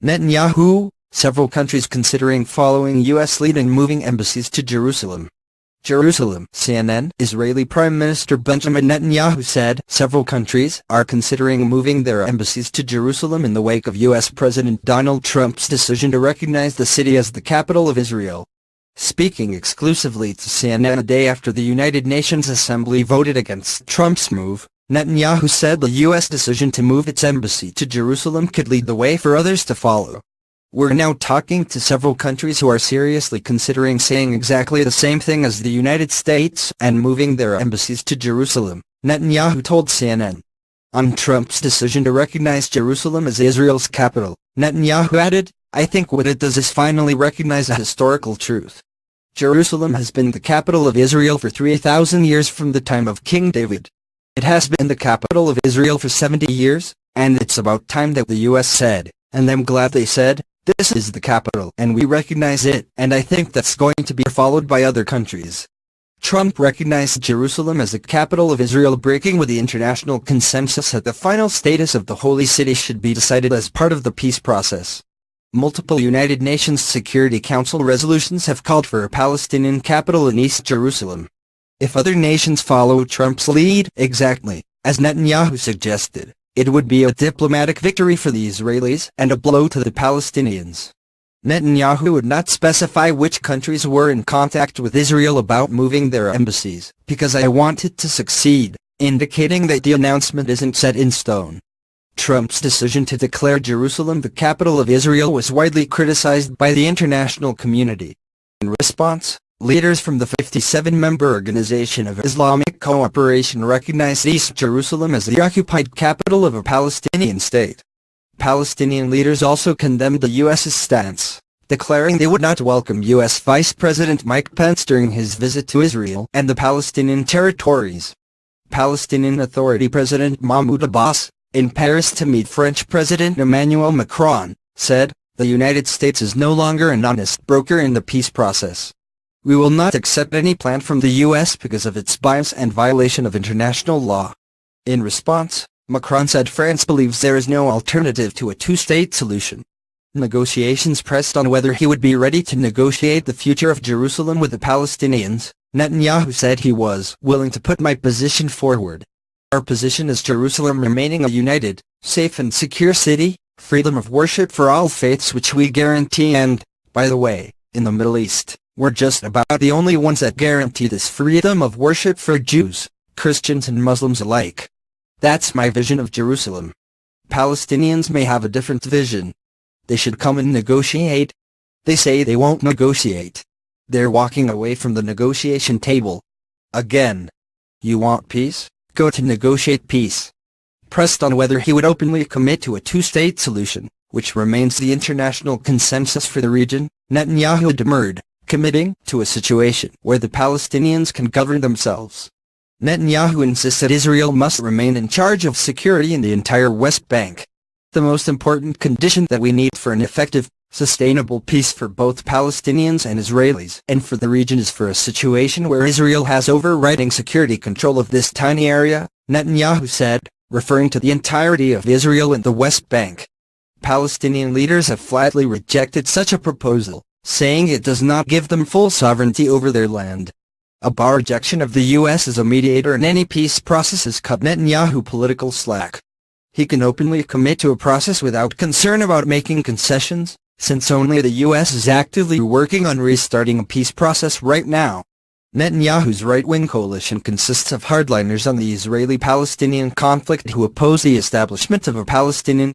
Netanyahu, several countries considering following U.S. lead in moving embassies to Jerusalem. Jerusalem, CNN. Israeli Prime Minister Benjamin Netanyahu said several countries are considering moving their embassies to Jerusalem in the wake of U.S. President Donald Trump's decision to recognize the city as the capital of Israel. Speaking exclusively to CNN a day after the United Nations Assembly voted against Trump's move, Netanyahu said the U.S. decision to move its embassy to Jerusalem could lead the way for others to follow. We're now talking to several countries who are seriously considering saying exactly the same thing as the United States and moving their embassies to Jerusalem, Netanyahu told CNN. On Trump's decision to recognize Jerusalem as Israel's capital, Netanyahu added, "I think what it does is finally recognize a historical truth. Jerusalem has been the capital of Israel for 3,000 years from the time of King David. It has been the capital of Israel for 70 years, and it's about time that the U.S. said, and I'm glad they said, this is the capital and we recognize it, and I think that's going to be followed by other countries." Trump recognized Jerusalem as the capital of Israel, breaking with the international consensus that the final status of the holy city should be decided as part of the peace process. Multiple United Nations Security Council resolutions have called for a Palestinian capital in East Jerusalem. If other nations follow Trump's lead, exactly as Netanyahu suggested, it would be a diplomatic victory for the Israelis and a blow to the Palestinians. Netanyahu would not specify which countries were in contact with Israel about moving their embassies, because I want it to succeed, indicating that the announcement isn't set in stone. Trump's decision to declare Jerusalem the capital of Israel was widely criticized by the international community. In response, leaders from the 57-member Organization of Islamic Cooperation recognized East Jerusalem as the occupied capital of a Palestinian state. Palestinian leaders also condemned the U.S.'s stance, declaring they would not welcome U.S. Vice President Mike Pence during his visit to Israel and the Palestinian territories. Palestinian Authority President Mahmoud Abbas, in Paris to meet French President Emmanuel Macron, said, "The United States is no longer an honest broker in the peace process. We will not accept any plan from the U.S. because of its bias and violation of international law." In response, Macron said France believes there is no alternative to a two-state solution. Negotiations pressed on whether he would be ready to negotiate the future of Jerusalem with the Palestinians. Netanyahu said he was willing to put my position forward. "Our position is Jerusalem remaining a united, safe and secure city, freedom of worship for all faiths which we guarantee, and, by the way, in the Middle East, we're just about the only ones that guarantee this freedom of worship for Jews, Christians and Muslims alike. That's my vision of Jerusalem. Palestinians may have a different vision. They should come and negotiate. They say they won't negotiate. They're walking away from the negotiation table. Again. You want peace? Go to negotiate peace." Pressed on whether he would openly commit to a two-state solution, which remains the international consensus for the region, Netanyahu demurred, committing to a situation where the Palestinians can govern themselves. Netanyahu insists that Israel must remain in charge of security in the entire West Bank. "The most important condition that we need for an effective, sustainable peace for both Palestinians and Israelis and for the region is for a situation where Israel has overriding security control of this tiny area," Netanyahu said, referring to the entirety of Israel and the West Bank. Palestinian leaders have flatly rejected such a proposal, saying it does not give them full sovereignty over their land. A bar rejection of the U.S. as a mediator in any peace process has cut Netanyahu political slack. He can openly commit to a process without concern about making concessions, since only the U.S. is actively working on restarting a peace process right now. Netanyahu's right-wing coalition consists of hardliners on the Israeli-Palestinian conflict who oppose the establishment of a Palestinian